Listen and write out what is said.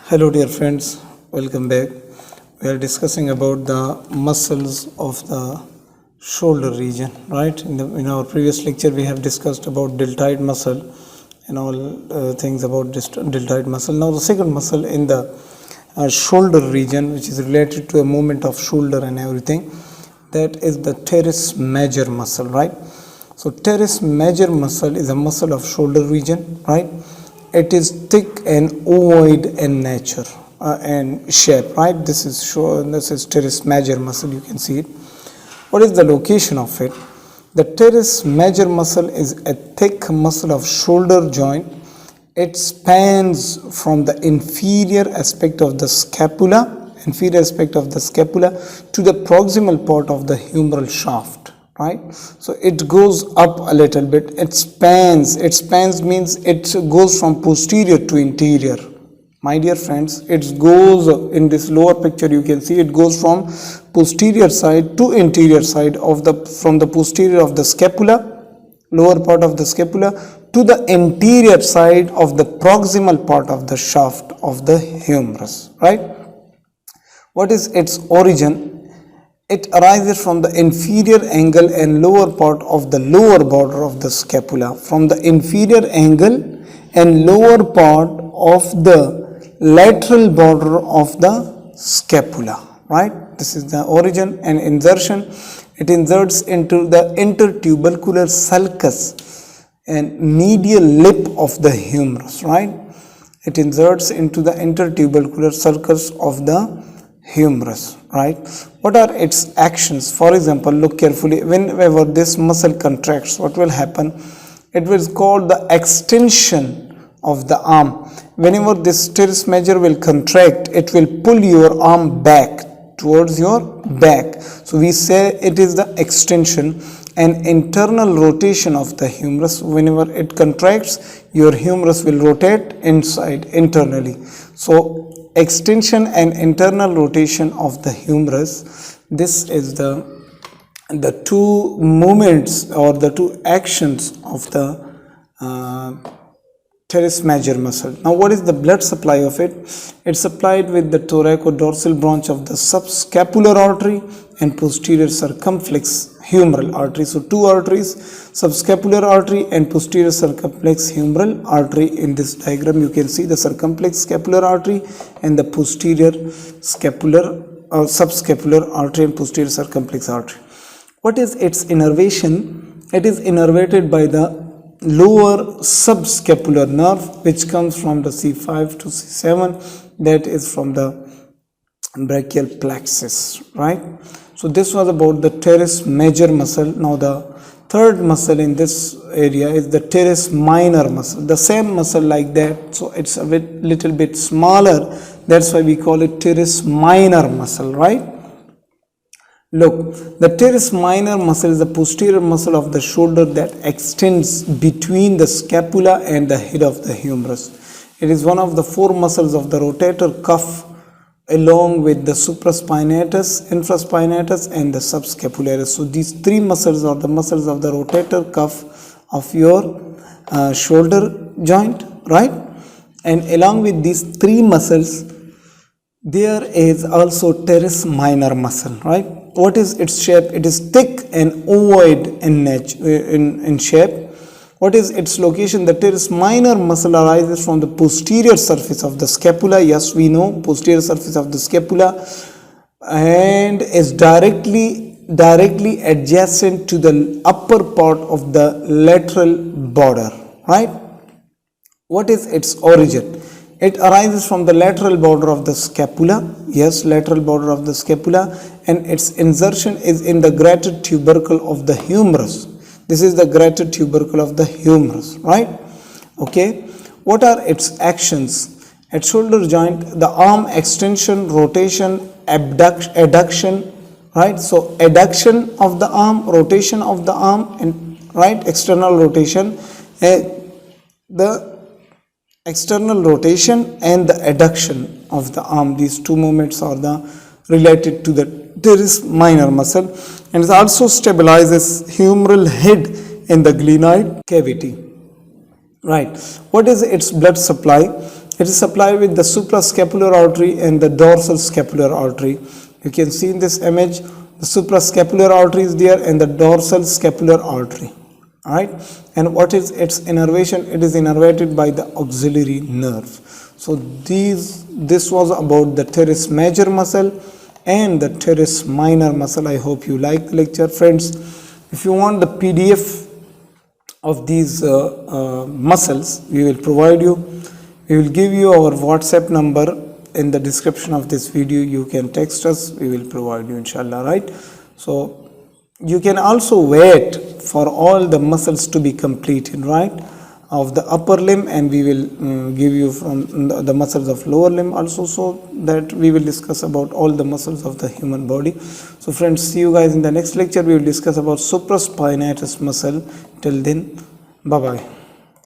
Hello dear friends, welcome back. We are discussing about the muscles of the shoulder region, right? In our previous lecture we have discussed about deltoid muscle and all things about this deltoid muscle. Now the second muscle in the shoulder region, which is related to a movement of shoulder and everything, that is the teres major muscle, right? So teres major muscle is a muscle of shoulder region, right? It is thick and ovoid in nature and shape, right? This is teres major muscle. You can see it. What is the location of it? The teres major muscle is a thick muscle of shoulder joint. It spans from the inferior aspect of the scapula to the proximal part of the humeral shaft, right? So it goes up a little bit. It spans means it goes from posterior to interior. My dear friends, it goes in this lower picture. You can see it goes from posterior side to interior side from the posterior of the scapula, lower part of the scapula, to the interior side of the proximal part of the shaft of the humerus, right? What is its origin? It arises from the inferior angle and lower part of the lower border of the scapula. From the inferior angle and lower part of the lateral border of the scapula, right? This is the origin and insertion. It inserts into the intertubercular sulcus and medial lip of the humerus, right? It inserts into the intertubercular sulcus of the humerus, right? What are its actions? For example, look carefully. Whenever this muscle contracts, what will happen? It will called the extension of the arm. Whenever this teres major will contract, it will pull your arm back towards your back. So we say it is the extension and internal rotation of the humerus. Whenever it contracts, your humerus will rotate internally. So extension and internal rotation of the humerus. This is the two movements or the two actions of the teres major muscle. Now what is the blood supply of it? It's supplied with the thoracodorsal branch of the subscapular artery and posterior circumflex humeral artery. So two arteries, subscapular artery and posterior circumflex humeral artery. In this diagram you can see the circumflex scapular artery and the posterior scapular subscapular artery and posterior circumflex artery. What is its innervation? It is innervated by the lower subscapular nerve, which comes from the C5 to C7, that is from the brachial plexus, right? So this was about the teres major muscle. Now the third muscle in this area is the teres minor muscle. The same muscle like that, so it's a little bit smaller. That's why we call it teres minor muscle, right? Look, the teres minor muscle is the posterior muscle of the shoulder that extends between the scapula and the head of the humerus. It is one of the four muscles of the rotator cuff, along with the supraspinatus, infraspinatus and the subscapularis. So these three muscles are the muscles of the rotator cuff of your shoulder joint, right? And along with these three muscles, there is also teres minor muscle, right? What is its shape? It is thick and ovoid in shape. What is its location? The teres minor muscle arises from the posterior surface of the scapula. Yes, we know posterior surface of the scapula, and is directly adjacent to the upper part of the lateral border, right? What is its origin? It arises from the lateral border of the scapula. Yes, lateral border of the scapula, and its insertion is in the greater tubercle of the humerus. This is the greater tubercle of the humerus, right? Okay. What are its actions? At shoulder joint, the arm extension, rotation, adduction, right? So adduction of the arm, rotation of the arm, and right, external rotation, the external rotation and the adduction of the arm. These two movements are related to the teres minor muscle, and it also stabilizes humeral head in the glenoid cavity. Right. What is its blood supply? It is supplied with the suprascapular artery and the dorsal scapular artery. You can see in this image the suprascapular artery is there and the dorsal scapular artery. Alright, and what is its innervation? It is innervated by the auxiliary nerve. So this was about the teres major muscle and the teres minor muscle. I hope you like the lecture, friends. If you want the PDF of these muscles, we will provide you. We will give you our WhatsApp number in the description of this video. You can text us. We will provide you, inshallah. Right. So you can also wait for all the muscles to be completed, right, of the upper limb, and we will give you from the muscles of lower limb also, so that we will discuss about all the muscles of the human body. So friends, see you guys in the next lecture. We will discuss about supraspinatus muscle. Till then, bye bye.